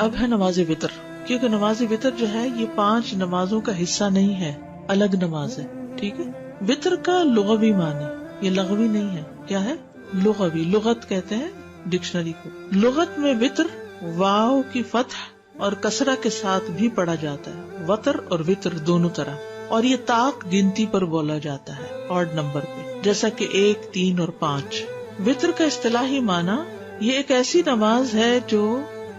اب ہے نماز وتر، کیونکہ نماز وتر جو ہے یہ 5 نمازوں کا حصہ نہیں ہے، الگ نماز ہے. ٹھیک ہے. وتر کا لغوی معنی، یہ لغوی نہیں ہے، کیا ہے؟ لغوی. لغت کہتے ہیں ڈکشنری کو. لغت میں وتر واو کی فتح اور کسرہ کے ساتھ بھی پڑھا جاتا ہے، وتر اور وتر دونوں طرح. اور یہ طاق گنتی پر بولا جاتا ہے، آڈ نمبر پہ، جیسا کہ 1، 3 اور 5. وتر کا اصطلاحی معنی یہ ایک ایسی نماز ہے جو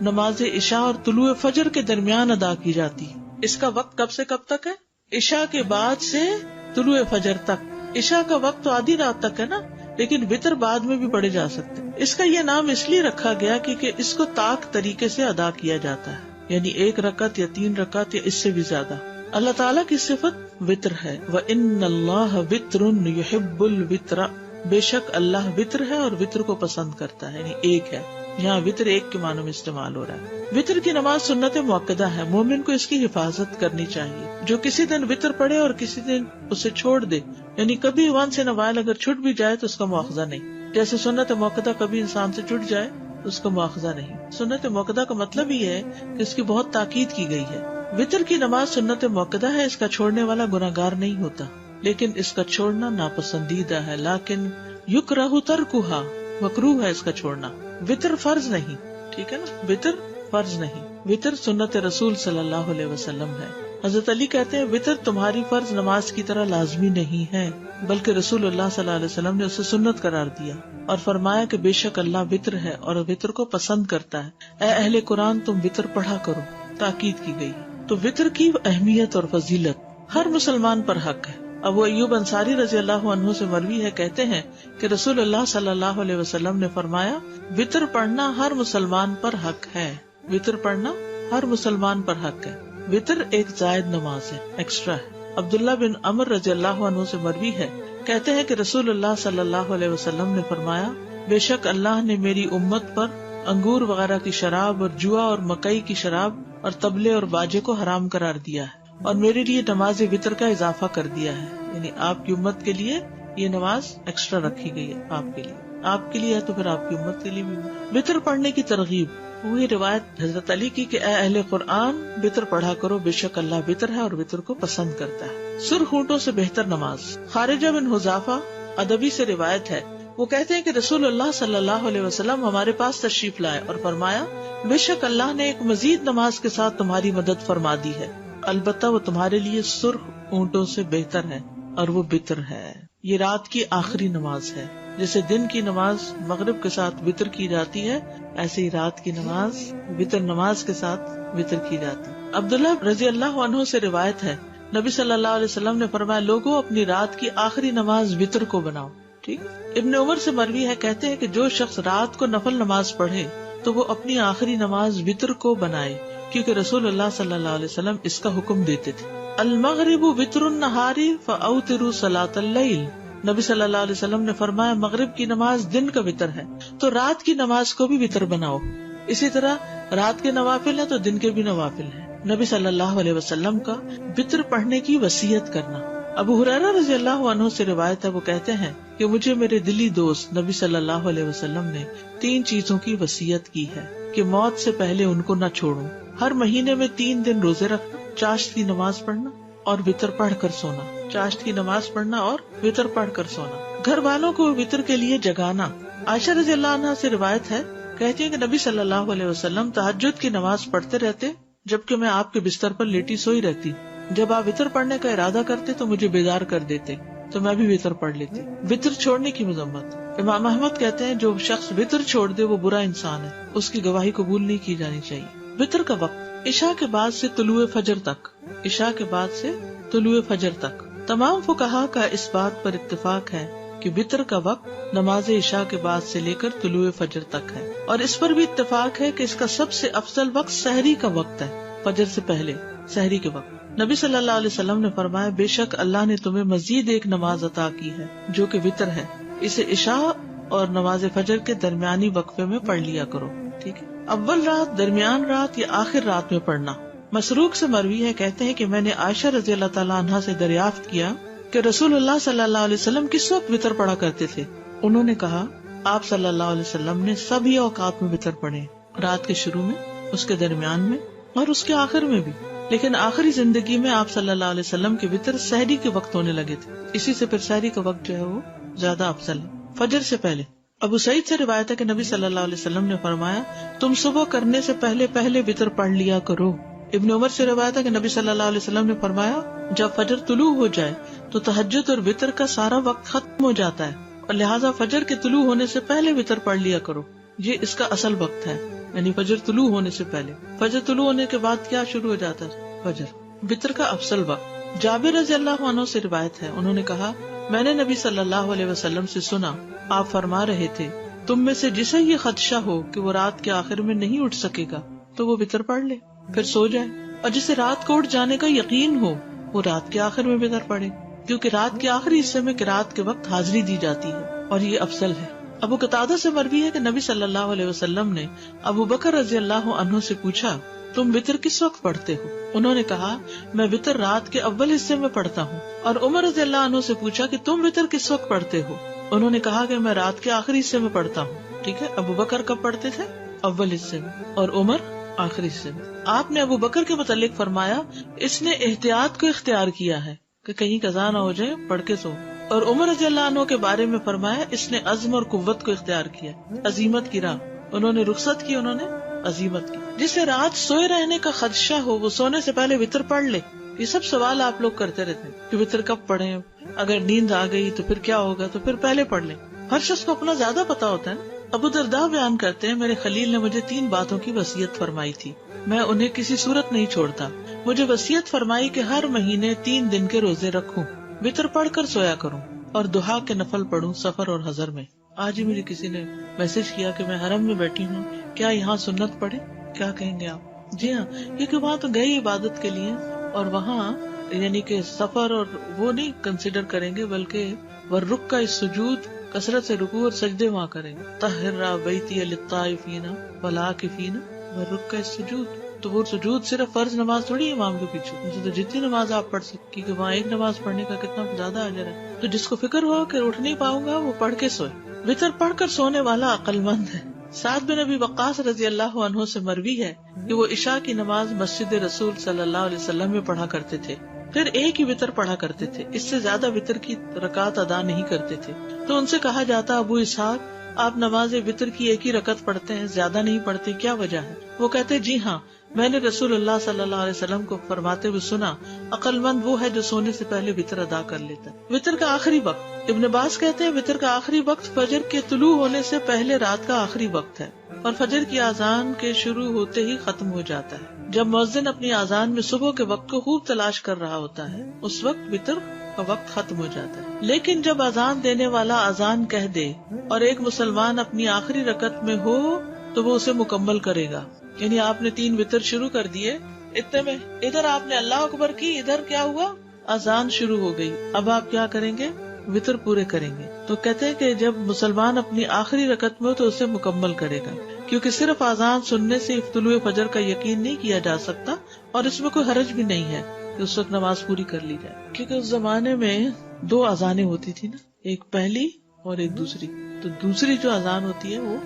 نماز عشاء اور طلوع فجر کے درمیان ادا کی جاتی ہے. اس کا وقت کب سے کب تک ہے؟ عشاء کے بعد سے طلوع فجر تک. عشاء کا وقت تو آدھی رات تک ہے نا، لیکن وتر بعد میں بھی پڑھے جا سکتے. اس کا یہ نام اس لیے رکھا گیا کیونکہ اس کو طاق طریقے سے ادا کیا جاتا ہے، یعنی 1 رکعت یا 3 رکعت یا اس سے بھی زیادہ. اللہ تعالیٰ کی صفت وتر ہے. وَإِنَّ اللَّهَ وِتْرٌ يُحِبُّ الْوِتْرَ، بے شک اللہ وتر ہے اور وتر کو پسند کرتا ہے، یعنی ایک ہے. یہاں وتر ایک کے معنوں میں استعمال ہو رہا ہے. وتر کی نماز سنت مؤکدہ ہے، مومن کو اس کی حفاظت کرنی چاہیے. جو کسی دن وتر پڑھے اور کسی دن اسے چھوڑ دے، یعنی کبھی ونس ان اے وائل اگر چھٹ بھی جائے تو اس کا مواخذہ نہیں. جیسے سنت مؤکدہ کبھی انسان سے چھٹ جائے تو اس کا مواخذہ نہیں. سنت مؤکدہ کا مطلب یہ ہے کہ اس کی بہت تاکید کی گئی ہے. وتر کی نماز سنت مؤکدہ ہے، اس کا چھوڑنے والا گناہگار نہیں ہوتا، لیکن اس کا چھوڑنا ناپسندیدہ ہے. لیکن یکرہ ترکھا، مکروہ ہے اس کا چھوڑنا. وتر فرض نہیں. ٹھیک ہے نا، وتر فرض نہیں. وتر سنت رسول صلی اللہ علیہ وسلم ہے. حضرت علی کہتے ہیں وتر تمہاری فرض نماز کی طرح لازمی نہیں ہے، بلکہ رسول اللہ صلی اللہ علیہ وسلم نے اسے سنت قرار دیا اور فرمایا کہ بے شک اللہ وتر ہے اور وتر کو پسند کرتا ہے. اے اہل قرآن تم وتر پڑھا کرو، تاکید کی گئی. تو وتر کی اہمیت اور فضیلت ہر مسلمان پر حق ہے. ابو ایوب انصاری رضی اللہ عنہ سے مروی ہے، کہتے ہیں کہ رسول اللہ صلی اللہ علیہ وسلم نے فرمایا وتر پڑھنا ہر مسلمان پر حق ہے. وتر پڑھنا ہر مسلمان پر حق ہے. وتر ایک زائد نماز ہے، ایکسٹرا ہے. عبداللہ بن عمر رضی اللہ عنہ سے مروی ہے، کہتے ہیں کہ رسول اللہ صلی اللہ علیہ وسلم نے فرمایا بے شک اللہ نے میری امت پر انگور وغیرہ کی شراب اور جوا اور مکئی کی شراب اور طبلے اور باجے کو حرام قرار دیا ہے اور میرے لیے نماز وتر کا اضافہ کر دیا ہے. یعنی آپ کی امت کے لیے یہ نماز ایکسٹرا رکھی گئی ہے. آپ کے لیے ہے تو پھر آپ کی امت کے لیے بھی. وتر پڑھنے کی ترغیب، وہی روایت حضرت علی کی کہ اے اہل قرآن وتر پڑھا کرو، بے شک اللہ وتر ہے اور وتر کو پسند کرتا ہے. سرخ اونٹوں سے بہتر نماز. خارجہ بن حذافہ ادبی سے روایت ہے، وہ کہتے ہیں کہ رسول اللہ صلی اللہ علیہ وسلم ہمارے پاس تشریف لائے اور فرمایا بے شک اللہ نے ایک مزید نماز کے ساتھ تمہاری مدد فرما دی ہے، البتہ وہ تمہارے لیے سرخ اونٹوں سے بہتر ہے اور وہ وتر ہے. یہ رات کی آخری نماز ہے. جیسے دن کی نماز مغرب کے ساتھ وتر کی جاتی ہے، ایسے ہی رات کی نماز وتر نماز کے ساتھ وتر کی جاتی ہے. عبداللہ رضی اللہ عنہ سے روایت ہے، نبی صلی اللہ علیہ وسلم نے فرمایا لوگوں اپنی رات کی آخری نماز وتر کو بناؤ. ٹھیک. ابن عمر سے مروی ہے، کہتے ہیں کہ جو شخص رات کو نفل نماز پڑھے تو وہ اپنی آخری نماز وتر کو بنائے، کیونکہ رسول اللہ صلی اللہ علیہ وسلم اس کا حکم دیتے تھے. المغرب وتر النہار فاوتروا صلاۃ اللیل. نبی صلی اللہ علیہ وسلم نے فرمایا مغرب کی نماز دن کا وتر ہے تو رات کی نماز کو بھی وتر بناؤ. اسی طرح رات کے نوافل ہیں تو دن کے بھی نوافل ہیں. نبی صلی اللہ علیہ وسلم کا وتر پڑھنے کی وصیت کرنا. ابو ہریرہ رضی اللہ عنہ سے روایت ہے، وہ کہتے ہیں کہ مجھے میرے دلی دوست نبی صلی اللہ علیہ وسلم نے 3 چیزوں کی وصیت کی ہے کہ موت سے پہلے ان کو نہ چھوڑوں. ہر مہینے میں 3 دن روزے رکھنا، چاشت کی نماز پڑھنا اور وتر پڑھ کر سونا. چاشت کی نماز پڑھنا اور وتر پڑھ کر سونا. گھر والوں کو وتر کے لیے جگانا. عائشہ رضی اللہ عنہا سے روایت ہے، کہتی ہیں کہ نبی صلی اللہ علیہ وسلم تہجد کی نماز پڑھتے رہتے جبکہ میں آپ کے بستر پر لیٹی سوئی رہتی. جب آپ وتر پڑھنے کا ارادہ کرتے تو مجھے بیدار کر دیتے تو میں بھی وتر پڑھ لیتی. وتر چھوڑنے کی مذمت. امام احمد کہتے ہیں جو شخص وتر چھوڑ دے وہ برا انسان ہے، اس کی گواہی قبول نہیں کی جانی چاہیے. وتر کا وقت عشاء کے بعد سے طلوع فجر تک. عشاء کے بعد سے طلوع فجر تک. تمام فقہا کا اس بات پر اتفاق ہے کہ وتر کا وقت نماز عشاء کے بعد سے لے کر طلوع فجر تک ہے، اور اس پر بھی اتفاق ہے کہ اس کا سب سے افضل وقت سحری کا وقت ہے، فجر سے پہلے سحری کے وقت. نبی صلی اللہ علیہ وسلم نے فرمایا بے شک اللہ نے تمہیں مزید ایک نماز عطا کی ہے جو کہ وتر ہے، اسے عشاء اور نماز فجر کے درمیانی وقفے میں پڑھ لیا کرو. ٹھیک ہے. اول رات، درمیان رات یا آخر رات میں پڑھنا. مسروق سے مروی ہے، کہتے ہیں کہ میں نے عائشہ رضی اللہ تعالیٰ عنہا سے دریافت کیا کہ رسول اللہ صلی اللہ علیہ وسلم کس وقت وتر پڑھا کرتے تھے. انہوں نے کہا آپ صلی اللہ علیہ وسلم نے سبھی اوقات میں وتر پڑھے، رات کے شروع میں، اس کے درمیان میں اور اس کے آخر میں بھی. لیکن آخری زندگی میں آپ صلی اللہ علیہ وسلم کے وطر سحری کے وقت ہونے لگے تھے. اسی سے پھر سحری کا وقت جو ہے وہ زیادہ افضل ہے فجر سے پہلے. ابو سعید سے روایت ہے کہ نبی صلی اللہ علیہ وسلم نے فرمایا تم صبح کرنے سے پہلے پہلے وطر پڑھ لیا کرو. ابن عمر سے روایت ہے کہ نبی صلی اللہ علیہ وسلم نے فرمایا جب فجر طلوع ہو جائے تو تہجد اور وطر کا سارا وقت ختم ہو جاتا ہے اور لہٰذا فجر کے طلوع ہونے سے پہلے وطر پڑھ لیا کرو. یہ اس کا اصل وقت ہے، یعنی فجر طلوع ہونے سے پہلے. فجر طلوع ہونے کے بعد کیا شروع ہو جاتا ہے؟ فجر. وطر کا افضل وقت. جابر رضی اللہ عنہ سے روایت ہے، انہوں نے کہا میں نے نبی صلی اللہ علیہ وسلم سے سنا، آپ فرما رہے تھے تم میں سے جسے یہ خدشہ ہو کہ وہ رات کے آخر میں نہیں اٹھ سکے گا تو وہ وطر پڑھ لے پھر سو جائے، اور جسے رات کو اٹھ جانے کا یقین ہو وہ رات کے آخر میں وطر پڑھے، کیونکہ رات کے آخری حصے میں قرات کے وقت حاضری دی جاتی ہے اور یہ افضل ہے. ابو قتادہ سے مروی ہے کہ نبی صلی اللہ علیہ وسلم نے ابو بکر رضی اللہ عنہ سے پوچھا تم وطر کس وقت پڑھتے ہو؟ انہوں نے کہا میں وطر رات کے اول حصے میں پڑھتا ہوں. اور عمر رضی اللہ عنہ سے پوچھا کہ تم وطر کس وقت پڑھتے ہو؟ انہوں نے کہا کہ میں رات کے آخری حصے میں پڑھتا ہوں. ٹھیک ہے، ابو بکر کب پڑھتے تھے؟ اول حصے میں، اور عمر آخری حصے میں. آپ نے ابو بکر کے متعلق فرمایا اس نے احتیاط کو اختیار کیا ہے کہ کہیں قضا نہ ہو جائے، پڑھ کے سو. اور عمر رضی اللہ عنہ کے بارے میں فرمایا اس نے عزم اور قوت کو اختیار کیا، عزیمت کی راہ. انہوں نے رخصت کی، انہوں نے عزیمت کی. جسے رات سوئے رہنے کا خدشہ ہو وہ سونے سے پہلے وطر پڑھ لے. یہ سب سوال آپ لوگ کرتے رہتے ہیں کہ وطر کب پڑھیں، اگر نیند آ گئی تو پھر کیا ہوگا، تو پھر پہلے پڑھ لیں. ہر شخص کو اپنا زیادہ پتا ہوتا ہے. ابو درداء بیان کرتے ہیں میرے خلیل نے مجھے 3 باتوں کی وصیت فرمائی تھی، میں انہیں کسی صورت نہیں چھوڑتا. مجھے وصیت فرمائی کہ ہر مہینے 3 دن کے روزے رکھوں، وطر پڑھ کر سویا کروں اور دہا کے نفل پڑھوں سفر اور حضر میں. آج ہی مجھے کسی نے میسج کیا کہ میں حرم میں بیٹھی ہوں، کیا یہاں سنت پڑھے؟ کیا کہیں گے آپ؟ جی ہاں، کیونکہ وہاں تو گئے عبادت کے لیے، اور وہاں یعنی کہ سفر اور وہ نہیں کنسیڈر کریں گے، بلکہ والرکع السجود، کثرت سے رکوع اور سجدے وہاں کریں گے. طہر بیتی للطائفین والعاکفین والرکع السجود. تو وہ سجود صرف فرض نماز تھوڑی امام کے پیچھے، تو جتنی نماز آپ پڑھ سکتی کہ وہاں ایک نماز پڑھنے کا کتنا زیادہ اجر ہے. تو جس کو فکر ہو کہ اٹھ نہیں پاؤں گا وہ پڑھ کے سوئے. وطر پڑھ کر سونے والا عقل مند ہے. سعد بن ابی وقاص رضی اللہ عنہ سے مروی ہے کہ وہ عشاء کی نماز مسجد رسول صلی اللہ علیہ وسلم میں پڑھا کرتے تھے، پھر ایک ہی وطر پڑھا کرتے تھے، اس سے زیادہ وطر کی رکعت ادا نہیں کرتے تھے. تو ان سے کہا جاتا ابو اسحاق آپ نماز وطر کی ایک ہی رکعت پڑھتے ہیں، زیادہ نہیں پڑھتے، کیا وجہ ہے؟ وہ کہتے جی ہاں، میں نے رسول اللہ صلی اللہ علیہ وسلم کو فرماتے ہوئے سنا عقل مند وہ ہے جو سونے سے پہلے وطر ادا کر لیتا ہے. وطر کا آخری وقت، ابن عباس کہتے ہیں وطر کا آخری وقت فجر کے طلوع ہونے سے پہلے رات کا آخری وقت ہے اور فجر کی اذان کے شروع ہوتے ہی ختم ہو جاتا ہے. جب مؤذن اپنی اذان میں صبح کے وقت کو خوب تلاش کر رہا ہوتا ہے اس وقت وطر کا وقت ختم ہو جاتا ہے. لیکن جب اذان دینے والا اذان کہہ دے اور ایک مسلمان اپنی آخری رکعت میں ہو تو وہ اسے مکمل کرے گا. یعنی آپ نے 3 وطر شروع کر دیے، اتنے میں ادھر آپ نے اللہ اکبر کی، ادھر کیا ہوا، اذان شروع ہو گئی. اب آپ کیا کریں گے؟ وطر پورے کریں گے. تو کہتے ہیں کہ جب مسلمان اپنی آخری رکعت میں ہو تو اسے مکمل کرے گا، کیونکہ صرف اذان سننے سے طلوع فجر کا یقین نہیں کیا جا سکتا اور اس میں کوئی حرج بھی نہیں ہے کہ اس وقت نماز پوری کر لی جائے. کیونکہ اس زمانے میں 2 اذانیں ہوتی تھی نا، ایک پہلی اور ایک دوسری. تو دوسری جو اذان ہوتی ہے وہ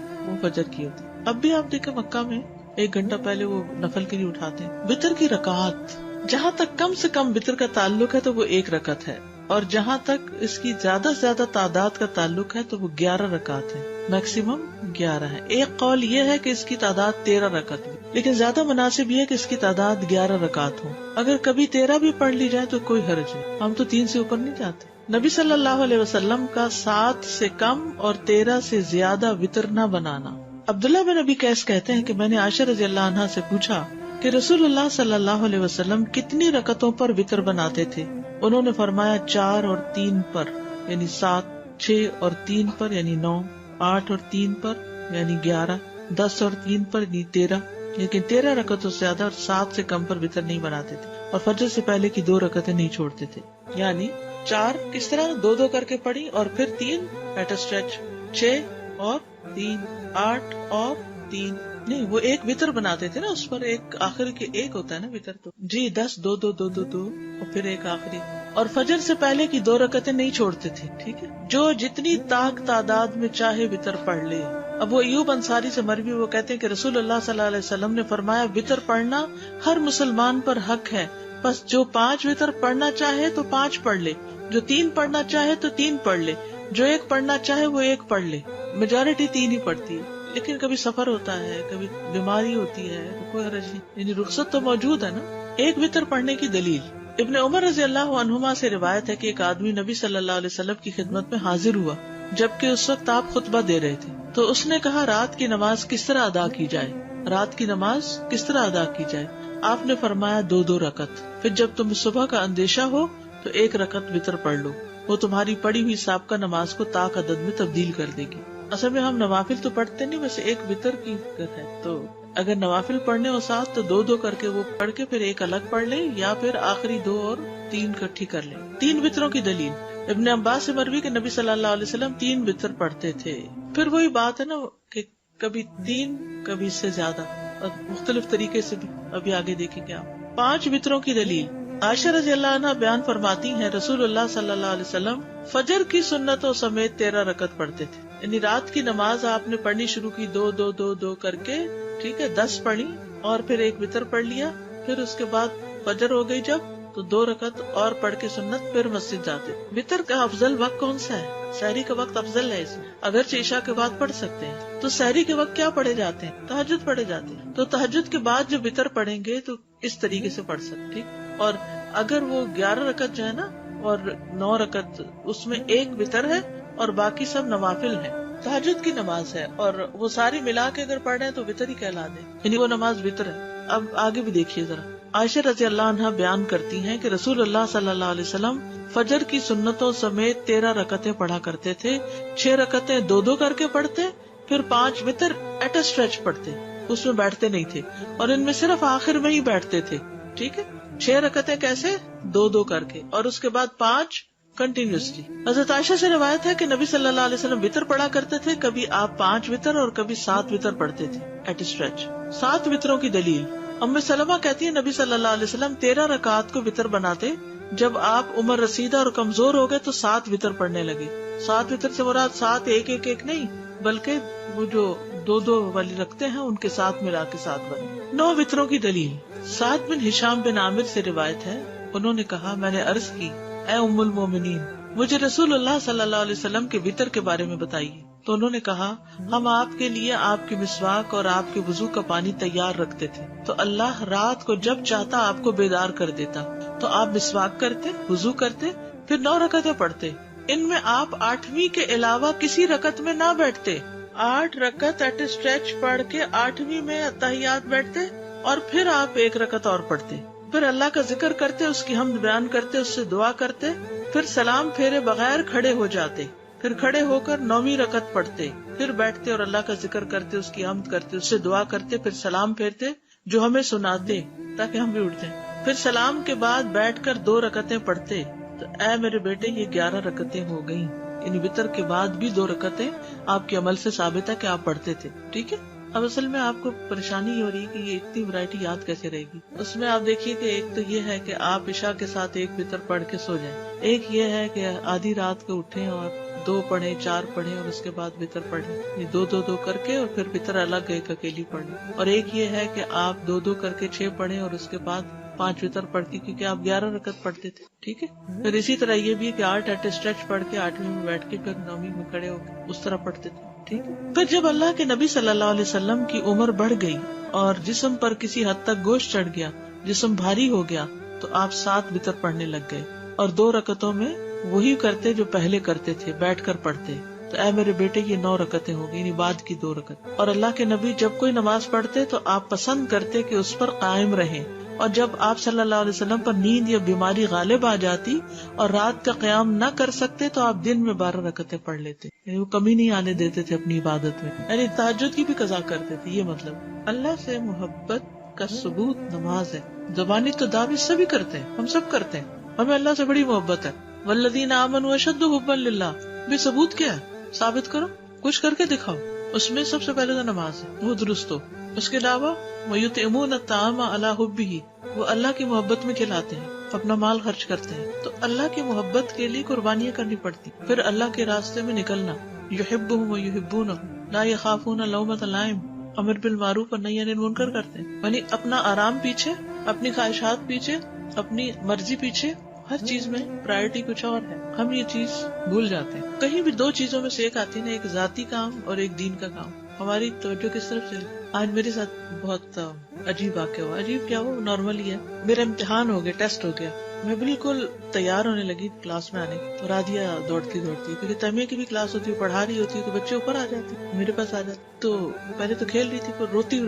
فجر کی ہوتی ہے. اب بھی آپ دیکھیں مکہ میں 1 گھنٹہ پہلے وہ نفل کے لیے اٹھاتے ہیں. وطر کی رکعت جہاں تک کم سے کم وطر کا تعلق ہے تو وہ 1 رکعت ہے، اور جہاں تک اس کی زیادہ سے زیادہ تعداد کا تعلق ہے تو وہ 11 رکعت ہے، میکسیمم 11 ہے. ایک قول یہ ہے کہ اس کی تعداد 13 رکعت ہے، لیکن زیادہ مناسب یہ ہے کہ اس کی تعداد 11 رکعت ہو. اگر کبھی 13 بھی پڑھ لی جائے تو کوئی حرج نہیں، ہم تو 3 سے اوپر نہیں جاتے. نبی صلی اللہ علیہ وسلم کا 7 سے کم اور 13 سے زیادہ وطر نہ بنانا. عبداللہ بن ابی قیس کہتے ہیں کہ میں نے عائشہ رضی اللہ عنہا سے پوچھا کہ رسول اللہ صلی اللہ علیہ وسلم کتنی رکعتوں پر وطر بناتے تھے؟ انہوں نے فرمایا 4 اور 3 پر یعنی 7، 6 اور 3 پر یعنی 9، 8 اور 3 پر یعنی 11، 10 اور 3 پر یعنی 13. لیکن 13 رکعتوں سے زیادہ اور 7 سے کم پر وطر نہیں بناتے تھے، اور فجر سے پہلے کی 2 رکعتیں نہیں چھوڑتے تھے. یعنی 4 کس طرح 2 کر کے پڑھی، اور پھر 3 ایٹ اے اسٹریچ، 6 اور 3، 8 اور 3 نہیں، وہ ایک وطر بناتے تھے نا، اس پر ایک آخری کے ایک ہوتا ہے نا وطر. تو جی 10، 2 2 2 2 2 اور پھر ایک آخری. اور فجر سے پہلے کی 2 رکعتیں نہیں چھوڑتے تھے. ٹھیک ہے, جو جتنی تعداد میں چاہے وتر پڑھ لے. ابو ایوب انصاری سے مروی وہ کہتے ہیں کہ رسول اللہ صلی اللہ علیہ وسلم نے فرمایا وتر پڑھنا ہر مسلمان پر حق ہے, بس جو 5 وتر پڑھنا چاہے تو 5 پڑھ لے, جو 3 پڑھنا چاہے تو 3 پڑھ لے, جو 1 پڑھنا چاہے وہ 1 پڑھ لے. میجورٹی 3 ہی پڑھتی ہے, لیکن کبھی سفر ہوتا ہے, کبھی بیماری ہوتی ہے, کوئی حرج نہیں, یعنی رخصت تو موجود ہے نا. 1 وتر پڑھنے کی دلیل ابن عمر رضی اللہ عنہما سے روایت ہے کہ ایک آدمی نبی صلی اللہ علیہ وسلم کی خدمت میں حاضر ہوا جبکہ اس وقت آپ خطبہ دے رہے تھے. تو اس نے کہا رات کی نماز کس طرح ادا کی جائے, رات کی نماز کس طرح ادا کی جائے. آپ نے فرمایا 2 رکعت, پھر جب تم صبح کا اندیشہ ہو تو 1 رکعت وتر پڑھ لو, وہ تمہاری پڑھی ہوئی سابقہ نماز کو طاق عدد میں تبدیل کر دے گی. اصل میں ہم نوافل تو پڑھتے نہیں, ویسے 1 وتر کی ہے, تو اگر نوافل پڑھنے ہو ساتھ تو 2 کر کے وہ پڑھ کے پھر 1 الگ پڑھ لیں, یا پھر آخری 2 اور 3 اکٹھی کر لیں. 3 وتروں کی دلیل ابن عباس سے مروی کہ نبی صلی اللہ علیہ وسلم 3 وتر پڑھتے تھے. پھر وہی بات ہے نا کہ کبھی 3 کبھی اس سے زیادہ, اور مختلف طریقے سے بھی ابھی آگے دیکھیں گے آپ. 5 وتروں کی دلیل عائشہ رضی اللہ عنہ بیان فرماتی ہیں رسول اللہ صلی اللہ علیہ وسلم فجر کی سنتوں سمیت 13 رکعت پڑھتے تھے. یعنی رات کی نماز آپ نے پڑھنی شروع کی 2 کر کے, ٹھیک ہے, 10 پڑھی اور پھر 1 وتر پڑھ لیا. پھر اس کے بعد فجر ہو گئی جب تو 2 رکعت اور پڑھ کے سنت, پھر مسجد جاتے. وتر کا افضل وقت کون سا ہے؟ سحری کا وقت افضل ہے اس میں, اگرچہ عشاء کے بعد پڑھ سکتے ہیں. تو سحری کے وقت کیا پڑھے جاتے ہیں؟ تہجد پڑھے جاتے ہیں. تو تہجد کے بعد جب وتر پڑھیں گے تو اس طریقے سے پڑھ سکتے. اور اگر وہ 11 رکعت جو ہے نا اور 9 رکعت, اس میں 1 وتر ہے اور باقی سب نوافل ہے. تہجد کی نماز ہے اور وہ ساری ملا کے اگر پڑھ رہے ہیں تو وتر ہی کہلا دے, یعنی وہ نماز وتر ہے. اب آگے بھی دیکھیے ذرا. عائشہ رضی اللہ عنہا بیان کرتی ہیں کہ رسول اللہ صلی اللہ علیہ وسلم فجر کی سنتوں سمیت 13 رکعتیں پڑھا کرتے تھے. 6 رکعتیں 2 کر کے پڑھتے, پھر 5 وتر ایٹ اے اسٹریچ پڑھتے, اس میں بیٹھتے نہیں تھے, اور ان میں صرف آخر میں ہی بیٹھتے تھے. ٹھیک ہے, 6 رکعتیں کیسے 2 کر کے, اور اس کے بعد 5 کنٹینیوسلی. حضرت عائشہ سے روایت ہے کہ نبی صلی اللہ علیہ وسلم وتر پڑھا کرتے تھے, کبھی آپ 5 وتر اور کبھی 7 وتر پڑھتے تھے ایٹ اسٹریچ. 7 وتروں کی دلیل ام سلمہ کہتی ہے نبی صلی اللہ علیہ وسلم 13 رکعات کو وتر بناتے, جب آپ عمر رسیدہ اور کمزور ہو گئے تو 7 وتر پڑھنے لگے. 7 وتر سے مراد 7 ایک نہیں, بلکہ وہ جو 2 والی رکھتے ہیں ان کے ساتھ ملا کے 7 بنے. 9 وتروں کی دلیل سعد بن ہشام بن عامر سے روایت ہے, انہوں نے کہا میں نے عرض کی اے ام المومنین مجھے رسول اللہ صلی اللہ علیہ وسلم کے وتر کے بارے میں بتائیے. تو انہوں نے کہا ہم آپ کے لیے آپ کی مسواک اور آپ کے وضو کا پانی تیار رکھتے تھے, تو اللہ رات کو جب چاہتا آپ کو بیدار کر دیتا, تو آپ مسواک کرتے, وضو کرتے, پھر 9 رکعتیں پڑھتے. ان میں آپ 8ویں کے علاوہ کسی رکعت میں نہ بیٹھتے. 8 رکعت ایٹ اسٹریچ پڑھ کے 8ویں میں اتحیات بیٹھتے, اور پھر آپ 1 رکعت اور پڑھتے, پھر اللہ کا ذکر کرتے, اس کی حمد بیان کرتے, اس سے دعا کرتے, پھر سلام پھیرے بغیر کھڑے ہو جاتے, پھر کھڑے ہو کر 9ویں رکعت پڑھتے, پھر بیٹھتے اور اللہ کا ذکر کرتے, اس کی حمد کرتے, اس سے دعا کرتے, پھر سلام پھیرتے جو ہمیں سناتے تاکہ ہم بھی اٹھتے, پھر سلام کے بعد بیٹھ کر 2 رکعتیں پڑھتے. تو اے میرے بیٹے یہ 11 رکعتیں ہو گئیں. یعنی وتر کے بعد بھی 2 رکعتیں آپ کے عمل سے ثابت ہے کہ آپ پڑھتے تھے. ٹھیک ہے, اب اصل میں آپ کو پریشانی ہو رہی ہے کہ یہ اتنی ورائٹی یاد کیسے رہے گی. اس میں آپ دیکھیے کہ ایک تو یہ ہے کہ آپ عشاء کے ساتھ 1 وتر پڑھ کے سو جائیں, ایک یہ ہے کہ آدھی رات کو اٹھیں اور 2 پڑھیں, 4 پڑھیں, اور اس کے بعد وتر پڑھیں, یہ 2 کر کے, اور پھر وتر الگ ایک اکیلی پڑھیں. اور ایک یہ ہے کہ آپ 2 کر کے 6 پڑھیں اور اس کے بعد 5 وتر پڑھ کے, کیونکہ آپ 11 رکعت پڑھتے تھے. ٹھیک ہے, پھر اسی طرح یہ بھی کہ 8 ایٹ اسٹریچ پڑھ کے 8ویں میں بیٹھ کے پھر 9ویں میں کھڑے ہو کے اس طرح پڑھتے تھے. ٹھیک ہے, پھر جب اللہ کے نبی صلی اللہ علیہ وسلم کی عمر بڑھ گئی اور جسم پر کسی حد تک گوشت چڑھ گیا, جسم بھاری ہو گیا, تو آپ 7 وتر پڑھنے لگ گئے, اور 2 رکعتوں میں وہی کرتے جو پہلے کرتے تھے, بیٹھ کر پڑھتے. تو اے میرے بیٹے یہ 9 رکعتیں ہو گئی, یعنی بعد کی 2 رکعت. اور اللہ کے نبی جب کوئی نماز پڑھتے تو آپ پسند کرتے کہ اس پر قائم رہیں, اور جب آپ صلی اللہ علیہ وسلم پر نیند یا بیماری غالب آ جاتی اور رات کا قیام نہ کر سکتے تو آپ دن میں 12 رکعتیں پڑھ لیتے, یعنی وہ کمی نہیں آنے دیتے تھے اپنی عبادت میں, یعنی تہجد کی بھی قضا کرتے تھے. یہ مطلب اللہ سے محبت کا ثبوت نماز ہے. زبانی تو دعوی سبھی کرتے ہیں, ہم سب کرتے ہیں, ہمیں اللہ سے بڑی محبت ہے. والذین آمنوا اشد حبا للہ, بھی ثبوت کیا ہے, ثابت کرو, کچھ کر کے دکھاؤ. اس میں سب سے پہلے تو نماز ہے, وہ درست ہو. اس کے علاوہ وَيُطْعِمُونَ الطَّعَامَ عَلَىٰ حُبِّهِ, وہ اللہ کی محبت میں کھلاتے ہیں. اپنا مال خرچ کرتے ہیں. تو اللہ کی محبت کے لیے قربانیاں کرنی پڑتی. پھر اللہ کے راستے میں نکلنا. یحبہم ویحبونہ لا یخافون لومۃ لائم، امر بالمعروف اور نہی عن المنکر کرتے ہیں. یعنی اپنا آرام پیچھے، اپنی خواہشات پیچھے، اپنی مرضی پیچھے، ہر چیز میں پرائرٹی کچھ اور ہے. ہم یہ چیز بھول جاتے ہیں. کہیں بھی دو چیزوں میں سے ایک آتی ہے نا، ایک ذاتی کام اور ایک دین کا کام. ہماری توجہ کس طرف چلی. آج میرے ساتھ بہت عجیب واقعہ ہوا. عجیب کیا ہوا، نارمل ہی ہے. میرا امتحان ہو گیا، ٹیسٹ ہو گیا. میں بالکل تیار ہونے لگی کلاس میں آنے کی، اور رادیہ دوڑتی کیونکہ تمیہ کی بھی کلاس ہوتی ہے، پڑھا رہی ہوتی ہے تو بچے اوپر آ جاتے میرے پاس آ جاتے. تو پہلے تو کھیل رہی تھی، پر روتی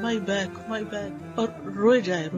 مائی بیک، اور روئے جائے.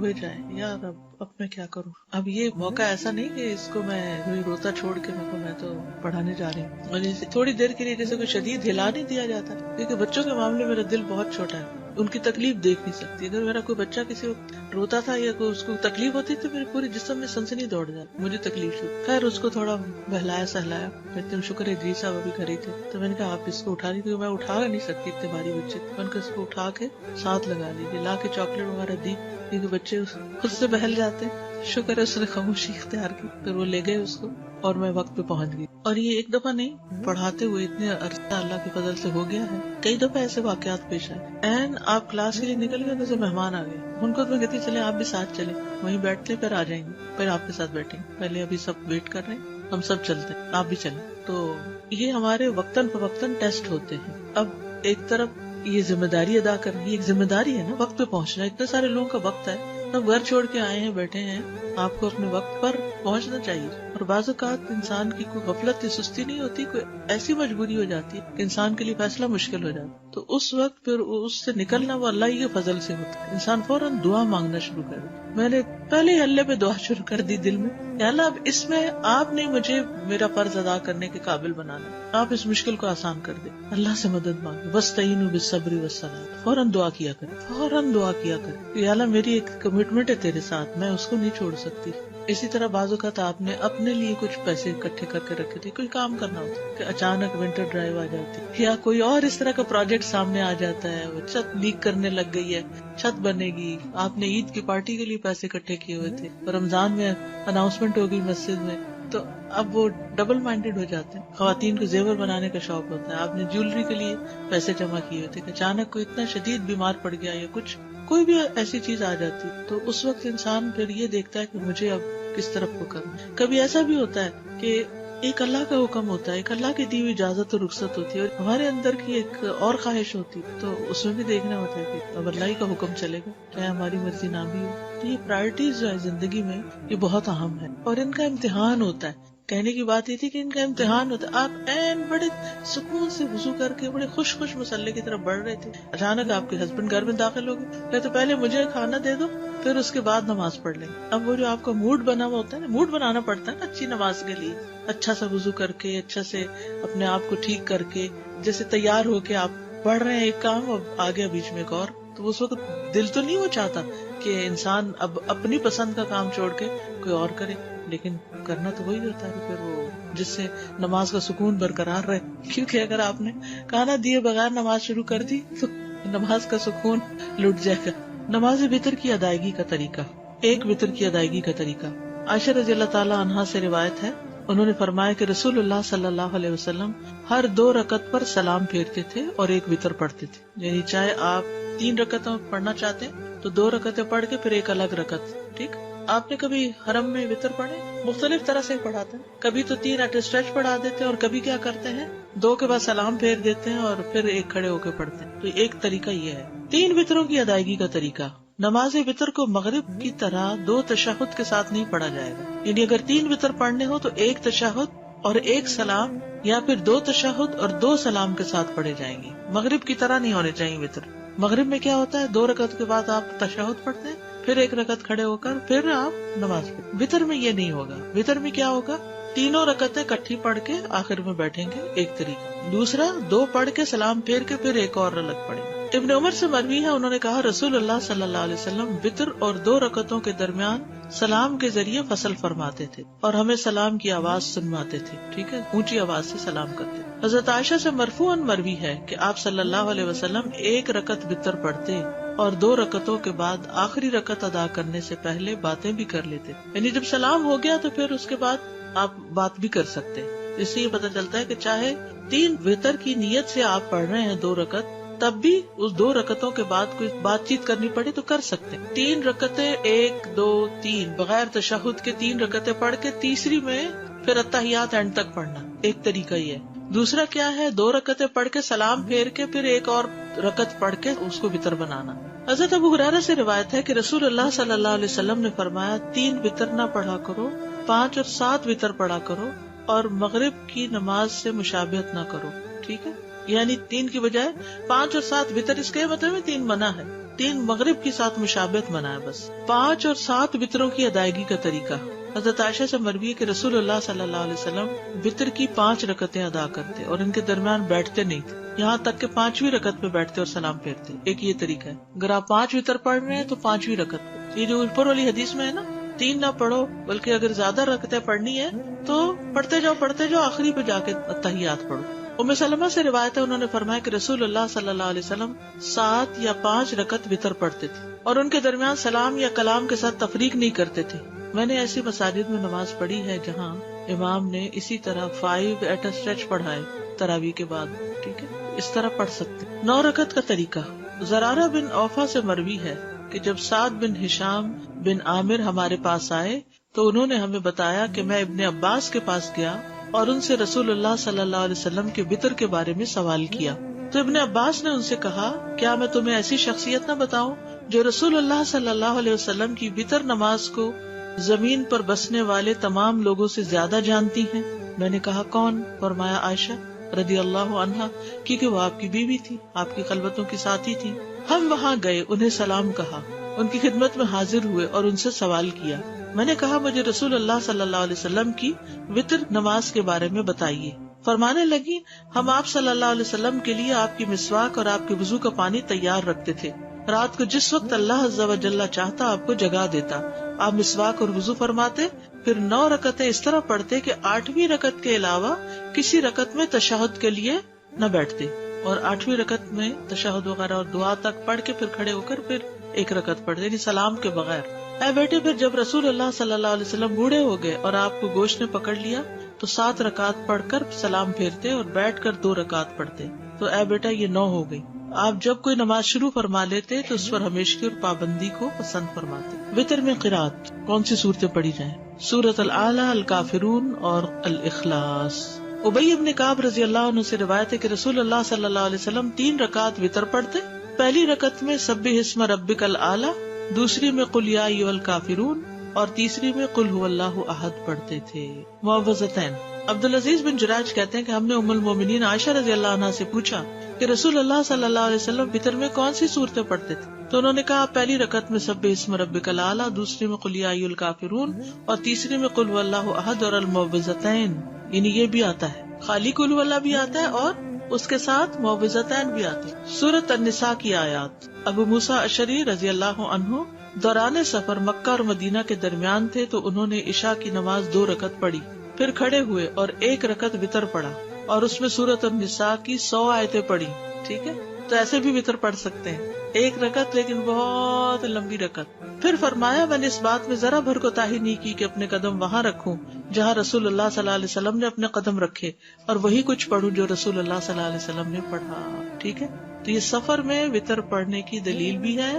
یار اب میں کیا کروں. اب یہ موقع ایسا نہیں کہ اس کو میں روتا چھوڑ کے میں تو پڑھانے جا رہی ہوں. اور تھوڑی دیر کے لیے جیسے کوئی شدید ہلا نہیں دیا جاتا، کیونکہ بچوں کے معاملے میرا دل بہت چھوٹا ہے، ان کی تکلیف دیکھ نہیں سکتی. اگر میرا کوئی بچہ کسی وقت روتا تھا یا کوئی اس کو تکلیف ہوتی تو میرے پورے جسم میں سنسنی دوڑ جاتی، مجھے تکلیف ہوئی. خیر اس کو تھوڑا بہلایا سہلایا. تم شکر ہے جی صاحب ابھی گھر ہی تھے. تو میں نے کہا آپ اس کو اٹھا لیجیے. میں اٹھا نہیں سکتی اتنے بھاری بچے. میں نے کہا اس کو اٹھا کے ساتھ لگا لیجیے، لا کے چاکلیٹ وغیرہ دی، کیونکہ بچے خود سے بہل جاتے. شکر ہے اس نے خاموشی اختیار کی. پھر وہ لے گئے اس کو اور میں وقت پہ پہنچ گئی. اور یہ ایک دفعہ نہیں، پڑھاتے ہوئے اتنے عرصہ اللہ کے فضل سے ہو گیا ہے. کئی دفعہ ایسے واقعات پیش آئے. آپ کلاس کے لیے نکل گئے تو مہمان آ گئے، ان کو تو میں کہتی چلے آپ بھی ساتھ چلیں، وہیں بیٹھتے پھر آ جائیں گے، پھر آپ کے ساتھ بیٹھیں گے. پہلے ابھی سب ویٹ کر رہے ہیں، ہم سب چلتے ہیں، آپ بھی چلیں. تو یہ ہمارے وقتاً فوقتاً ٹیسٹ ہوتے ہیں. اب ایک طرف یہ ذمہ داری ادا کرنی، ایک ذمہ داری ہے نا، وقت پہ پہنچنا. اتنے سارے لوگوں کا وقت ہے، سب گھر چھوڑ کے آئے ہیں، بیٹھے ہیں، آپ کو اپنے وقت پر پہنچنا چاہیے. اور بعض اوقات انسان کی کوئی غفلت یا سستی نہیں ہوتی، کوئی ایسی مجبوری ہو جاتی ہے کہ انسان کے لیے فیصلہ مشکل ہو جاتا ہے. تو اس وقت پھر اس سے نکلنا وہ اللہ ہی کے فضل سے ہوتا ہے. انسان فوراً دعا مانگنا شروع کر دے. میں نے پہلے اللہ پہ دعا شروع کر دی دل میں کہ اللہ اب اس میں آپ نے مجھے میرا فرض ادا کرنے کے قابل بنانا، آپ اس مشکل کو آسان کر دے. اللہ سے مدد مانگے، واستعینوا بالصبر والصلاۃ. فوراً دعا کیا کرے کہ اللہ میری ایک کمٹمنٹ ہے تیرے ساتھ، میں اس کو نہیں چھوڑ سکتی. اسی طرح بعض اوقات آپ نے اپنے لیے کچھ پیسے اکٹھے کر کے رکھے تھے، کوئی کام کرنا ہوتا کہ اچانک ونٹر ڈرائیو آ جاتی، یا کوئی اور اس طرح کا پروجیکٹ سامنے آ جاتا ہے، وہ چھت لیک کرنے لگ گئی ہے، چھت بنے گی، آپ نے عید کی پارٹی کے لیے پیسے اکٹھے کیے ہوئے تھے، رمضان میں اناؤنسمنٹ ہوگی مسجد میں، تو اب وہ ڈبل مائنڈیڈ ہو جاتے ہیں. خواتین کو زیور بنانے کا شوق ہوتا ہے، آپ نے جیولری کے لیے پیسے جمع کیے ہوئے تھے کہ اچانک کوئی اتنا شدید بیمار پڑ گیا یا کچھ کوئی بھی ایسی چیز آ جاتی، تو اس وقت انسان پھر یہ دیکھتا ہے کہ مجھے اب کس طرف کو کرنا. کبھی ایسا بھی ہوتا ہے کہ ایک اللہ کا حکم ہوتا ہے، ایک اللہ کی دی ہوئی اجازت اور رخصت ہوتی ہے، اور ہمارے اندر کی ایک اور خواہش ہوتی ہے، تو اس میں بھی دیکھنا ہوتا ہے کہ اب اللہ ہی کا حکم چلے گا، چاہے ہماری مرضی نہ بھی ہو. تو یہ پرائرٹیز جو ہے زندگی میں یہ بہت اہم ہے، اور ان کا امتحان ہوتا ہے. کہنے کی بات یہ تھی کہ ان کا امتحان ہوتا ہے. آپ بڑے سکون سے وضو کر کے بڑے خوش مسلے کی طرف بڑھ رہے تھے، اچانک آپ کے ہسبینڈ گھر میں داخل ہو گئے، کہ تو پہلے مجھے کھانا دے دو پھر اس کے بعد نماز پڑھ لیں. اب وہ جو آپ کا موڈ بنا ہوا ہوتا ہے نا، موڈ بنانا پڑتا ہے نا اچھی نماز کے لیے، اچھا سا وضو کر کے، اچھا سے اپنے آپ کو ٹھیک کر کے، جیسے تیار ہو کے آپ پڑھ رہے ہیں ایک کام اور آگے بیچ میں ایک اور. تو اس وقت دل تو نہیں وہ چاہتا کہ انسان اب اپنی پسند کا کام چھوڑ کے کوئی اور کرے، لیکن کرنا تو وہی ہوتا ہے پھر وہ جس سے نماز کا سکون برقرار رہے. کیونکہ اگر آپ نے کھانا دیے بغیر نماز شروع کر دی تو نماز کا سکون لٹ جائے گا. نماز وتر کی ادائیگی کا طریقہ. ایک وتر کی ادائیگی کا طریقہ. عائشہ رضی اللہ تعالی عنہا سے روایت ہے، انہوں نے فرمایا کہ رسول اللہ صلی اللہ علیہ وسلم ہر 2 رکعت پر سلام پھیرتے تھے اور ایک وتر پڑھتے تھے. یعنی چاہے آپ 3 رکعتیں پڑھنا چاہتے ہیں تو 2 رکعتیں پڑھ کے پھر ایک الگ رکعت. ٹھیک. آپ نے کبھی حرم میں وتر پڑھے؟ مختلف طرح سے پڑھاتے ہیں، کبھی تو 3 ایٹ اسٹریچ پڑھا دیتے ہیں، اور کبھی کیا کرتے ہیں 2 کے بعد سلام پھیر دیتے ہیں اور پھر ایک کھڑے ہو کے پڑھتے ہیں. تو ایک طریقہ یہ ہے. 3 وتروں کی ادائیگی کا طریقہ. نماز وتر کو مغرب کی طرح 2 تشہد کے ساتھ نہیں پڑھا جائے گا. یعنی اگر 3 وتر پڑھنے ہو تو 1 تشہد اور 1 سلام، یا پھر 2 تشہد اور 2 سلام کے ساتھ پڑھے جائیں گے. مغرب کی طرح نہیں ہونے چاہیے وتر. مغرب میں کیا ہوتا ہے 2 رکعت کے بعد آپ تشہد پڑھتے ہیں، پھر 1 رکعت کھڑے ہو کر پھر آپ نماز پڑھیں. وتر میں یہ نہیں ہوگا. وتر میں کیا ہوگا، 3 رکعتیں کٹھی پڑھ کے آخر میں بیٹھیں گے، ایک طریقہ. دوسرا 2 پڑھ کے سلام پھیر کے پھر ایک اور الگ پڑھیں گے. ابن عمر سے مروی ہے، انہوں نے کہا رسول اللہ صلی اللہ علیہ وسلم وتر اور 2 رکعتوں کے درمیان سلام کے ذریعے فصل فرماتے تھے اور ہمیں سلام کی آواز سنواتے تھے. ٹھیک ہے، اونچی آواز سے سلام کرتے. حضرت عائشہ سے مرفوعاً مروی ہے کہ آپ صلی اللہ علیہ وسلم 1 رکعت وتر پڑھتے اور 2 رکعتوں کے بعد آخری رکعت ادا کرنے سے پہلے باتیں بھی کر لیتے. یعنی جب سلام ہو گیا تو پھر اس کے بعد آپ بات بھی کر سکتے ہیں. اس سے یہ پتہ چلتا ہے کہ چاہے 3 وتر کی نیت سے آپ پڑھ رہے ہیں 2 رکعت، تب بھی اس 2 رکعتوں کے بعد کوئی بات چیت کرنی پڑے تو کر سکتے ہیں. 3 رکعتیں 1 2 3 بغیر تشہد کے 3 رکعتیں پڑھ کے تیسری میں پھر اتحیات اینڈ تک پڑھنا ایک طریقہ ہی ہے. دوسرا کیا ہے 2 رکعتیں پڑھ کے سلام پھیر کے پھر ایک اور رکعت پڑھ کے اس کو وتر بنانا. حضرت ابو ہریرہ سے روایت ہے کہ رسول اللہ صلی اللہ علیہ وسلم نے فرمایا 3 وتر نہ پڑھا کرو، 5 اور 7 وتر پڑھا کرو، اور مغرب کی نماز سے مشابہت نہ کرو. ٹھیک ہے، یعنی 3 کی بجائے 5 اور 7 وتر، اس کے مطلب 3 منع ہے، 3 مغرب کے ساتھ مشابہت منع ہے بس. 5 اور 7 وتروں کی ادائیگی کا طریقہ حضرت عائشہ سے مروی ہے کہ رسول اللہ صلی اللہ علیہ وسلم وتر کی 5 رکعتیں ادا کرتے اور ان کے درمیان بیٹھتے نہیں تھے، یہاں تک کہ 5ویں رکعت پہ بیٹھتے اور سلام پھیرتے. ایک یہ طریقہ ہے. اگر آپ 5 وتر پڑھ رہے ہیں تو 5ویں رکعت، یہ جو اوپر والی حدیث میں ہے نا 3 نہ پڑھو بلکہ اگر زیادہ رکعتیں پڑھنی ہے تو پڑھتے جاؤ آخری پہ جا کے تحیات پڑھو. ام سلمہ سے روایت ہے، انہوں نے فرمایا کہ رسول اللہ صلی اللہ علیہ وسلم 7 یا 5 رکعت وتر پڑھتے تھے اور ان کے درمیان سلام یا کلام کے ساتھ تفریق نہیں کرتے تھے. میں نے ایسی مساجد میں نماز پڑھی ہے جہاں امام نے اسی طرح 5 ایٹ اے اسٹریچ پڑھائے تراویح کے بعد. ٹھیک ہے، اس طرح پڑھ سکتے. 9 رکعت کا طریقہ زرارہ بن اوفا سے مروی ہے کہ جب سعد بن ہشام بن عامر ہمارے پاس آئے تو انہوں نے ہمیں بتایا کہ میں ابن عباس کے پاس گیا اور ان سے رسول اللہ صلی اللہ علیہ وسلم کے وتر کے بارے میں سوال کیا. تو ابن عباس نے ان سے کہا کیا میں تمہیں ایسی شخصیت نہ بتاؤں جو رسول اللہ صلی اللہ علیہ وسلم کی وتر نماز کو زمین پر بسنے والے تمام لوگوں سے زیادہ جانتی ہیں؟ میں نے کہا کون؟ فرمایا عائشہ رضی اللہ عنہا، کیونکہ وہ آپ کی بیوی تھی، آپ کی خلوتوں کی ساتھی تھی. ہم وہاں گئے، انہیں سلام کہا، ان کی خدمت میں حاضر ہوئے اور ان سے سوال کیا. میں نے کہا مجھے رسول اللہ صلی اللہ علیہ وسلم کی وتر نماز کے بارے میں بتائیے. فرمانے لگی ہم آپ صلی اللہ علیہ وسلم کے لیے آپ کی مسواک اور آپ کے وضو کا پانی تیار رکھتے تھے. رات کو جس وقت اللہ عز و جل چاہتا آپ کو جگا دیتا، آپ مسواک اور وضو فرماتے، پھر 9 رکعتیں اس طرح پڑھتے کہ 8ویں رکعت کے علاوہ کسی رکعت میں تشہد کے لیے نہ بیٹھتے، اور 8ویں رکعت میں تشہد وغیرہ اور دعا تک پڑھ کے پھر کھڑے ہو کر پھر ایک رکعت پڑھتے، یعنی سلام کے بغیر. اے بیٹے، پھر جب رسول اللہ صلی اللہ علیہ وسلم بوڑھے ہو گئے اور آپ کو گوشت نے پکڑ لیا تو 7 رکعت پڑھ کر سلام پھیرتے اور بیٹھ کر 2 رکعت پڑھتے. تو اے بیٹا یہ 9 ہو گئی. آپ جب کوئی نماز شروع فرما لیتے تو اس پر ہمیشگی اور پابندی کو پسند فرماتے. وتر میں قرات کون سی صورتیں پڑھی جائیں؟ سورۃ الاعلی، الکافرون اور الاخلاص. ابی بن کعب رضی اللہ عنہ سے روایت ہے کہ رسول اللہ صلی اللہ علیہ وسلم 3 رکعت وتر پڑھتے. پہلی رکعت میں سبح اسم ربک الاعلی، دوسری میں قل یا ایھا الکافرون اور تیسری میں قل ھو اللہ احد پڑھتے تھے. معوذتین. عبدالعزیز بن جراج کہتے ہیں کہ ہم نے ام المومنین عائشہ رضی اللہ عنہا سے پوچھا کہ رسول اللہ صلی اللہ علیہ وسلم وتر میں کون سی صورتیں پڑھتے تھے؟ تو انہوں نے کہا پہلی رکعت میں سبح اسم ربک الاعلی، دوسری میں قل یا ایھا الکافرون اور تیسری میں قل ھو اللہ احد اور المعوذتین. یعنی یہ بھی آتا ہے، خالی قل ھو اللہ بھی آتا ہے اور اس کے ساتھ معوذتین بھی آتے ہیں. سورۃ النساء کی آیات. ابو موسیٰ اشعری رضی اللہ عنہ دوران سفر مکہ اور مدینہ کے درمیان تھے تو انہوں نے عشاء کی نماز 2 رکعت پڑھی، پھر کھڑے ہوئے اور 1 رکعت وتر پڑھا اور اس میں سورۃ النساء کی 100 آیتیں پڑھی. ٹھیک ہے، تو ایسے بھی وتر پڑھ سکتے ہیں، 1 رکعت لیکن بہت لمبی رکعت. پھر فرمایا میں نے اس بات میں ذرا بھر کوتاہی نہیں کی کہ اپنے قدم وہاں رکھوں جہاں رسول اللہ صلی اللہ علیہ وسلم نے اپنے قدم رکھے اور وہی کچھ پڑھوں جو رسول اللہ صلی اللہ علیہ وسلم نے پڑھا. ٹھیک ہے، تو یہ سفر میں وتر پڑھنے کی دلیل بھی ہے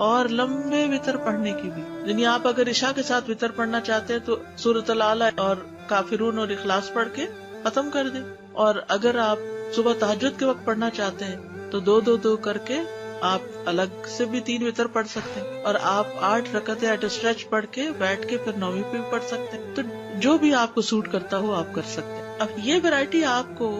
اور لمبے وتر پڑھنے کی بھی. یعنی آپ اگر عشاء کے ساتھ وتر پڑھنا چاہتے ہیں تو سورۃ الاعلی اور کافرون اور اخلاص پڑھ کے ختم کر دیں، اور اگر آپ صبح تہجد کے وقت پڑھنا چاہتے ہیں تو 2 کر کے آپ الگ سے بھی 3 وتر پڑھ سکتے ہیں، اور آپ 8 رکعتیں ایٹ اسٹریچ پڑھ کے بیٹھ کے پھر 9ویں پہ بھی پڑھ سکتے ہیں. تو جو بھی آپ کو سوٹ کرتا ہو آپ کر سکتے ہیں. اب یہ ویرائٹی آپ کو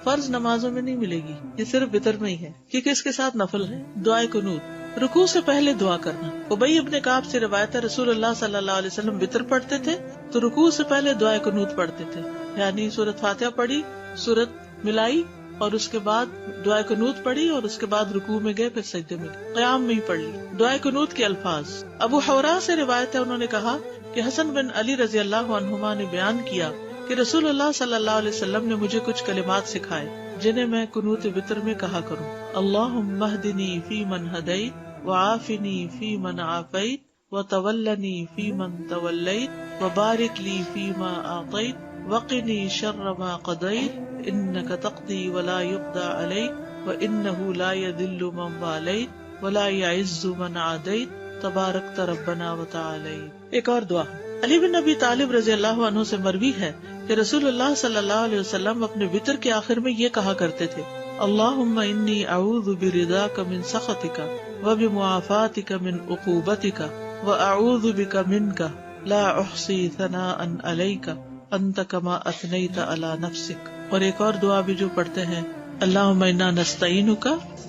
فرض نمازوں میں نہیں ملے گی، یہ صرف وتر میں ہی ہے کیونکہ اس کے ساتھ نفل ہے. دعائے قنوت، رکوع سے پہلے دعا کرنا. ابی بن کعب سے روایت ہے رسول اللہ صلی اللہ علیہ وسلم وتر پڑھتے تھے تو رکوع سے پہلے دعائے قنوت پڑھتے تھے، یعنی سورۃ فاتحہ پڑھی، سورۃ ملائی اور اس کے بعد دعائے قنوت پڑھی اور اس کے بعد رکوع میں گئے، پھر سجدے میں گئے، قیام میں ہی پڑھ لی. دعائے قنوت کے الفاظ. ابو حورا سے روایت ہے، انہوں نے کہا کہ حسن بن علی رضی اللہ عنہما نے بیان کیا کہ رسول اللہ صلی اللہ علیہ وسلم نے مجھے کچھ کلمات سکھائے جنہیں میں قنوت وتر میں کہا کروں. اللہم اہدنی فی من ہدیت وعافنی فیمن عافیت وتولنی فیمن تولیت وبارک لی فیما اعطیت وقنی شر ما قضیت انک تقضی ولا یقضى علیک وانہ لا یذل من والیت ولا یعز من عادیت تبارکت ربنا وتعالیت۔ ایک اور دعا علی بن ابی طالب رضی اللہ عنہ سے مروی ہے کہ رسول اللہ صلی اللہ علیہ وسلم اپنے وتر کے آخر میں یہ کہا کرتے تھے، اللہم انی اعوذ برضاک من سخطک وبمعافاتک من عقوبتک واعوذ بک منک لا احصی ثناء علیک انت کما اثنیت علی نفسک۔ اور ایک اور دعا بھی جو پڑھتے ہیں، اللہم انا نستعینک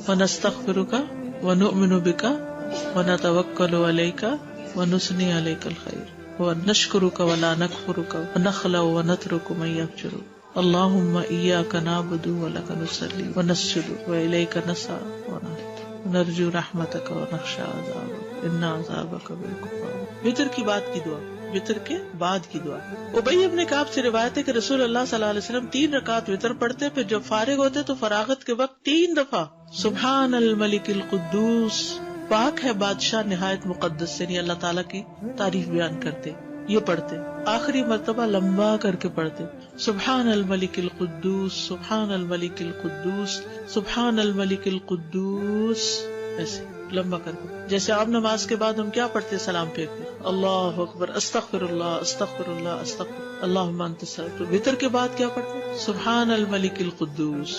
ونستغفرک ونؤمن بک ونتوکل علیک ونثنی علیک الخیر ونشکرک ولا نکفرک ونخلع ونترک من یفجرک اللہم ایاک نعبد ولک نصلی ونسجد والیک نسعی ونرجو رحمتک ونخشی عذابک ان عذابک بالغفار۔ وتر کی بعد کی دعا، وتر کے بعد کی دعا۔ ابی ابن کعب سے روایت ہے کہ رسول اللہ صلی اللہ علیہ وسلم 3 رکعت وتر پڑھتے، پھر جب فارغ ہوتے تو فراغت کے وقت 3 دفعہ سبحان الملک القدوس، پاک ہے بادشاہ نہایت مقدس، یعنی اللہ تعالیٰ کی تعریف بیان کرتے، یہ پڑھتے۔ آخری مرتبہ لمبا کر کے پڑھتے، سبحان الملک القدوس سبحان الملک القدوس سبحان الملک القدوس، ایسے لمبا کر کے۔ جیسے آپ نماز کے بعد ہم کیا پڑھتے، سلام پھیرتے، اللہ اکبر استغفر اللہ استغفر اللہ استغفر اللہم انت السلام۔ وتر کے بعد کیا پڑھتے، سبحان الملک القدوس۔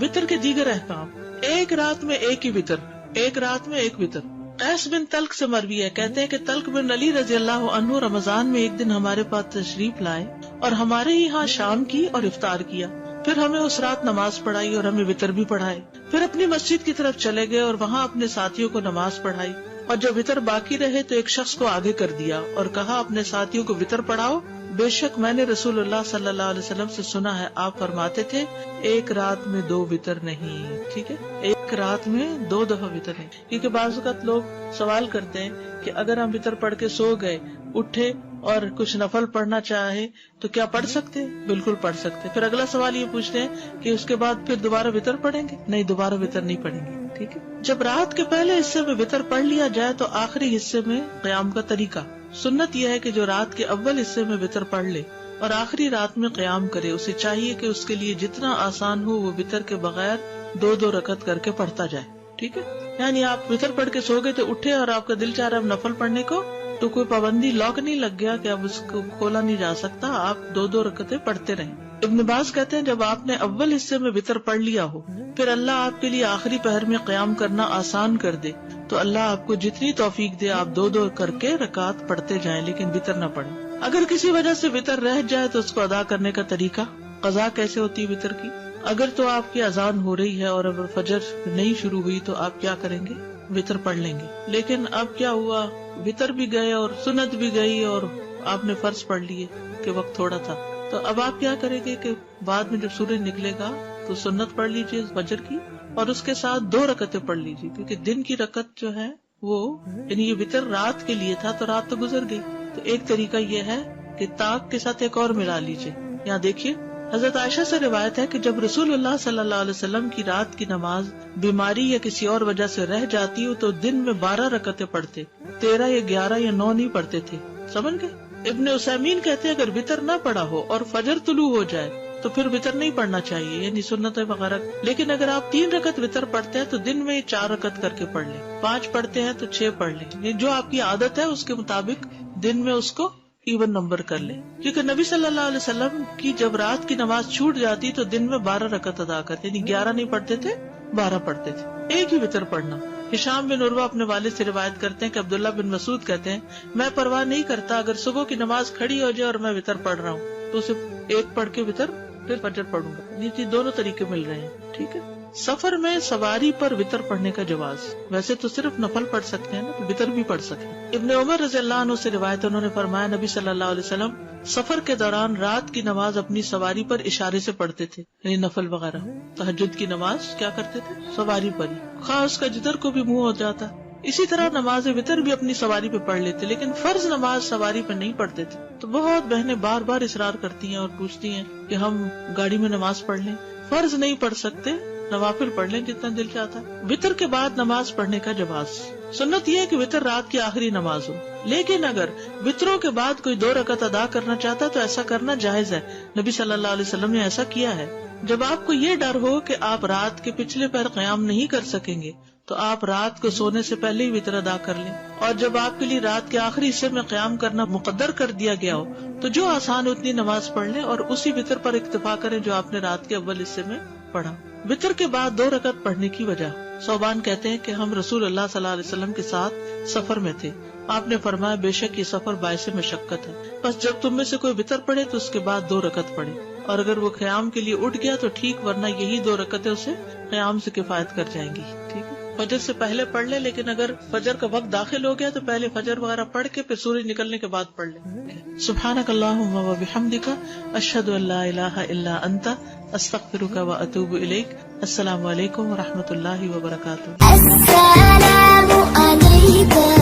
وتر کے دیگر احکام، ایک رات میں ایک ہی وتر، ایک رات میں ایک وتر۔ قیس بن تلق سے مروی ہے، کہتے ہیں کہ تلق بن علی رضی اللہ عنہ رمضان میں ایک دن ہمارے پاس تشریف لائے اور ہمارے یہاں شام کی اور افطار کیا، پھر ہمیں اس رات نماز پڑھائی اور ہمیں وتر بھی پڑھائے، پھر اپنی مسجد کی طرف چلے گئے اور وہاں اپنے ساتھیوں کو نماز پڑھائی، اور جب وتر باقی رہے تو ایک شخص کو آگے کر دیا اور کہا اپنے ساتھیوں کو وتر پڑھاؤ، بے شک میں نے رسول اللہ صلی اللہ علیہ وسلم سے سنا ہے آپ فرماتے تھے ایک رات میں 2 وتر نہیں، ٹھیک ہے، ایک رات میں 2 دفعہ وتر نہیں، کیونکہ بعض اوقات لوگ سوال کرتے ہیں کہ اگر ہم وتر پڑھ کے سو گئے، اٹھے اور کچھ نفل پڑھنا چاہے تو کیا پڑھ سکتے ہیں؟ بالکل پڑھ سکتے۔ پھر اگلا سوال یہ پوچھتے ہیں کہ اس کے بعد پھر دوبارہ وتر پڑھیں گے؟ نہیں، دوبارہ وتر نہیں پڑھیں گے، ٹھیک ہے۔ جب رات کے پہلے حصے میں وتر پڑھ لیا جائے تو آخری حصے میں قیام کا طریقہ، سنت یہ ہے کہ جو رات کے اول حصے میں وتر پڑھ لے اور آخری رات میں قیام کرے، اسے چاہیے کہ اس کے لیے جتنا آسان ہو وہ وتر کے بغیر 2 رکعت کر کے پڑھتا جائے، ٹھیک ہے۔ یعنی آپ وتر پڑھ کے سو گئے تو اٹھے اور آپ کا دل چاہ رہا ہے نفل پڑھنے کو، تو کوئی پابندی، لاک نہیں لگ گیا کہ اب اس کو کھولا نہیں جا سکتا، آپ 2 رکعتیں پڑھتے رہیں۔ ابن باز کہتے ہیں جب آپ نے اول حصے میں وتر پڑھ لیا ہو، پھر اللہ آپ کے لیے آخری پہر میں قیام کرنا آسان کر دے تو اللہ آپ کو جتنی توفیق دے آپ 2 کر کے رکعت پڑھتے جائیں، لیکن وتر نہ پڑھیں۔ اگر کسی وجہ سے وتر رہ جائے تو اس کو ادا کرنے کا طریقہ، قضا کیسے ہوتی ہے وتر کی؟ اگر تو آپ کی اذان ہو رہی ہے اور اگر فجر نہیں شروع ہوئی تو آپ کیا کریں گے؟ وتر پڑھ لیں گے۔ لیکن اب کیا ہوا، وتر بھی گئے اور سنت بھی گئی اور آپ نے فرض پڑھ لیے کہ وقت تھوڑا تھا، تو اب آپ کیا کریں گے کہ بعد میں جب سورج نکلے گا تو سنت پڑھ لیجیے فجر کی اور اس کے ساتھ 2 رکعتیں پڑھ لیجیے، کیونکہ دن کی رکعت جو ہے وہ، یعنی یہ وتر رات کے لیے تھا تو رات تو گزر گئی، تو ایک طریقہ یہ ہے کہ طاق کے ساتھ ایک اور ملا لیجیے۔ یہاں دیکھیے حضرت عائشہ سے روایت ہے کہ جب رسول اللہ صلی اللہ علیہ وسلم کی رات کی نماز بیماری یا کسی اور وجہ سے رہ جاتی ہو تو دن میں 12 رکعتیں پڑھتے، 13 یا 11 یا 9 نہیں پڑھتے تھے، سمجھ گئے۔ ابن عثیمین کہتے ہیں اگر وتر نہ پڑھا ہو اور فجر طلوع ہو جائے تو پھر وتر نہیں پڑھنا چاہیے، یعنی سنت وغیرہ، لیکن اگر آپ 3 رکعت وتر پڑھتے ہیں تو دن میں 4 رکعت کر کے پڑھ لیں، 5 پڑھتے ہیں تو 6 پڑھ لیں، جو آپ کی عادت ہے اس کے مطابق دن میں اس کو ایون نمبر کر لیں، کیونکہ نبی صلی اللہ علیہ وسلم کی جب رات کی نماز چھوٹ جاتی تو دن میں 12 رکعت ادا کرتے، یعنی 11 نہیں پڑھتے تھے، 12 پڑھتے تھے، ایک ہی وتر پڑھنا۔ ہشام بن عروہ اپنے والد سے روایت کرتے ہیں کہ عبداللہ بن مسعود کہتے ہیں میں پرواہ نہیں کرتا اگر صبح کی نماز کھڑی ہو جائے اور میں وتر پڑھ رہا ہوں تو اسے 1 پڑھ کے وتر پھر فجر پڑھوں گا، یہ دونوں طریقے مل رہے ہیں، ٹھیک ہے۔ سفر میں سواری پر وتر پڑھنے کا جواز، ویسے تو صرف نفل پڑھ سکتے ہیں نا، تو وتر بھی پڑھ سکتے ہیں۔ ابن عمر رضی اللہ عنہ سے روایت، انہوں نے فرمایا نبی صلی اللہ علیہ وسلم سفر کے دوران رات کی نماز اپنی سواری پر اشارے سے پڑھتے تھے، یعنی نفل وغیرہ۔ تہجد کی نماز کیا کرتے تھے؟ سواری پر ہی، خواہ اس کا جدھر کو بھی منہ ہو جاتا۔ اسی طرح نماز وتر بھی اپنی سواری پہ پڑھ لیتے، لیکن فرض نماز سواری پہ نہیں پڑھتے تھے۔ تو بہت بہنیں بار بار اصرار کرتی ہیں اور پوچھتی ہیں کہ ہم گاڑی میں نماز پڑھ لیں، فرض نہیں پڑھ سکتے نوافل پڑھ لیں جتنا دل چاہتا ہے. وطر کے بعد نماز پڑھنے کا جواز. سنت یہ ہے کہ وطر رات کی آخری نماز ہو، لیکن اگر وطروں کے بعد کوئی 2 رکعت ادا کرنا چاہتا ہے تو ایسا کرنا جائز ہے. نبی صلی اللہ علیہ وسلم نے ایسا کیا ہے. جب آپ کو یہ ڈر ہو کہ آپ رات کے پچھلے پہر قیام نہیں کر سکیں گے تو آپ رات کو سونے سے پہلے ہی وطر ادا کر لیں، اور جب آپ کے لیے رات کے آخری حصے میں قیام کرنا مقدر کر دیا گیا ہو تو جو آسان اتنی نماز پڑھ لیں اور اسی وطر پر اکتفا کریں جو آپ نے رات کے اول حصے میں پڑھا. وطر کے بعد 2 رکعت پڑھنے کی وجہ. صوبان کہتے ہیں کہ ہم رسول اللہ صلی اللہ علیہ وسلم کے ساتھ سفر میں تھے. آپ نے فرمایا بے شک یہ سفر باعث مشقت ہے، بس جب تم میں سے کوئی وطر پڑھے تو اس کے بعد 2 رکعت پڑھے، اور اگر وہ قیام کے لیے اٹھ گیا تو ٹھیک، ورنہ یہی 2 رکعتیں اسے قیام سے کفایت کر جائیں گی. ٹھیک ہے، فجر سے پہلے پڑھ لے، لیکن اگر فجر کا وقت داخل ہو گیا تو پہلے فجر وغیرہ پڑھ کے پھر سورج نکلنے کے بعد پڑھ لیں. سبحانک اللہم و بحمدک، اشہد ان لا الہ الا انت، استغفرک و اتوب الیک. السلام علیکم و رحمۃ اللہ وبرکاتہ. السلام علیکم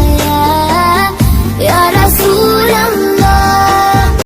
یا رسول اللہ.